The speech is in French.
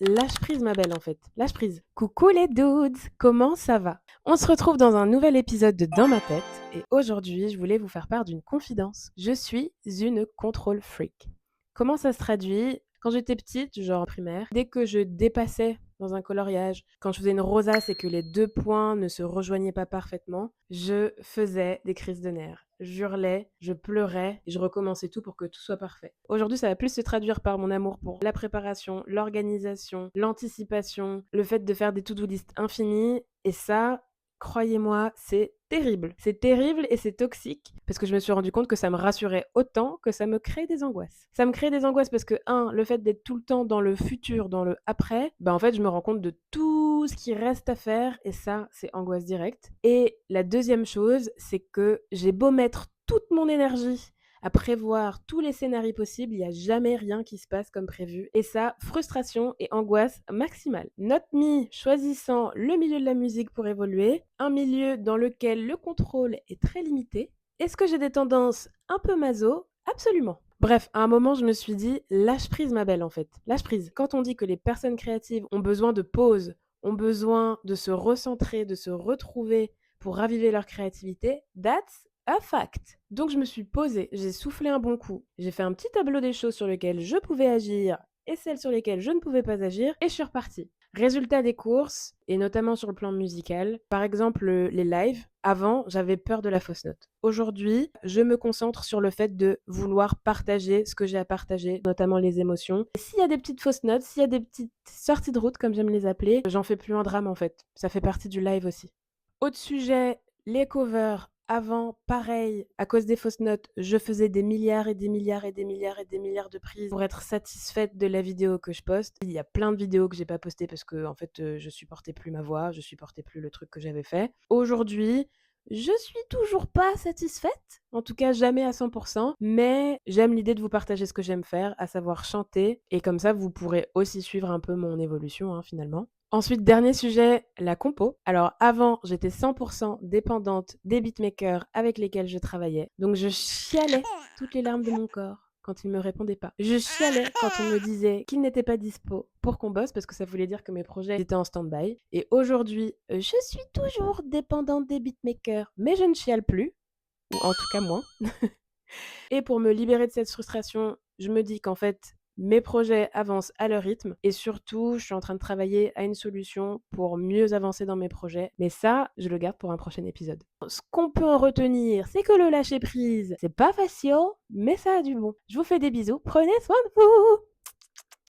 lâche prise ma belle en fait, lâche prise. Coucou les dudes, comment ça va? On se retrouve dans un nouvel épisode de Dans ma tête et aujourd'hui je voulais vous faire part d'une confidence. Je suis une control freak. Comment ça se traduit? Quand j'étais petite, genre en primaire, dès que je dépassais dans un coloriage, quand je faisais une rosace et que les deux points ne se rejoignaient pas parfaitement, je faisais des crises de nerfs. J'hurlais, je pleurais et je recommençais tout pour que tout soit parfait. Aujourd'hui, ça va plus se traduire par mon amour pour la préparation, l'organisation, l'anticipation, le fait de faire des to-do list infinies et ça, croyez-moi, c'est terrible. C'est terrible et c'est toxique parce que je me suis rendu compte que ça me rassurait autant que ça me crée des angoisses. Ça me crée des angoisses parce que, le fait d'être tout le temps dans le futur, dans le après, en fait, je me rends compte de tout ce qui reste à faire et ça, c'est angoisse directe. Et la deuxième chose, c'est que j'ai beau mettre toute mon énergie à prévoir tous les scénarios possibles, il n'y a jamais rien qui se passe comme prévu. Et ça, frustration et angoisse maximale. Not me choisissant le milieu de la musique pour évoluer, un milieu dans lequel le contrôle est très limité. Est-ce que j'ai des tendances un peu maso? Absolument. Bref, à un moment, je me suis dit, lâche prise ma belle en fait. Lâche prise. Quand on dit que les personnes créatives ont besoin de pause, ont besoin de se recentrer, de se retrouver pour raviver leur créativité, that's a fact. Donc je me suis posée, j'ai soufflé un bon coup, j'ai fait un petit tableau des choses sur lesquelles je pouvais agir et celles sur lesquelles je ne pouvais pas agir et je suis repartie. Résultat des courses, et notamment sur le plan musical, par exemple les lives, avant j'avais peur de la fausse note. Aujourd'hui, je me concentre sur le fait de vouloir partager ce que j'ai à partager, notamment les émotions. Et s'il y a des petites fausses notes, s'il y a des petites sorties de route comme j'aime les appeler, j'en fais plus un drame en fait. Ça fait partie du live aussi. Autre sujet, les covers. Avant, pareil, à cause des fausses notes, je faisais des milliards et des milliards et des milliards et des milliards de prises pour être satisfaite de la vidéo que je poste. Il y a plein de vidéos que j'ai pas postées parce que en fait, je supportais plus ma voix, je supportais plus le truc que j'avais fait. Aujourd'hui, je suis toujours pas satisfaite, en tout cas jamais à 100%, mais j'aime l'idée de vous partager ce que j'aime faire, à savoir chanter, et comme ça vous pourrez aussi suivre un peu mon évolution finalement. Ensuite, dernier sujet, la compo. Alors avant, j'étais 100% dépendante des beatmakers avec lesquels je travaillais. Donc je chialais toutes les larmes de mon corps quand ils me répondaient pas. Je chialais quand on me disait qu'ils n'étaient pas dispo pour qu'on bosse parce que ça voulait dire que mes projets étaient en stand-by. Et aujourd'hui, je suis toujours dépendante des beatmakers, mais je ne chiale plus, ou en tout cas moins. Et pour me libérer de cette frustration, je me dis qu'en fait, mes projets avancent à leur rythme et surtout, je suis en train de travailler à une solution pour mieux avancer dans mes projets. Mais ça, je le garde pour un prochain épisode. Ce qu'on peut en retenir, c'est que le lâcher prise, c'est pas facile, mais ça a du bon. Je vous fais des bisous, prenez soin de vous!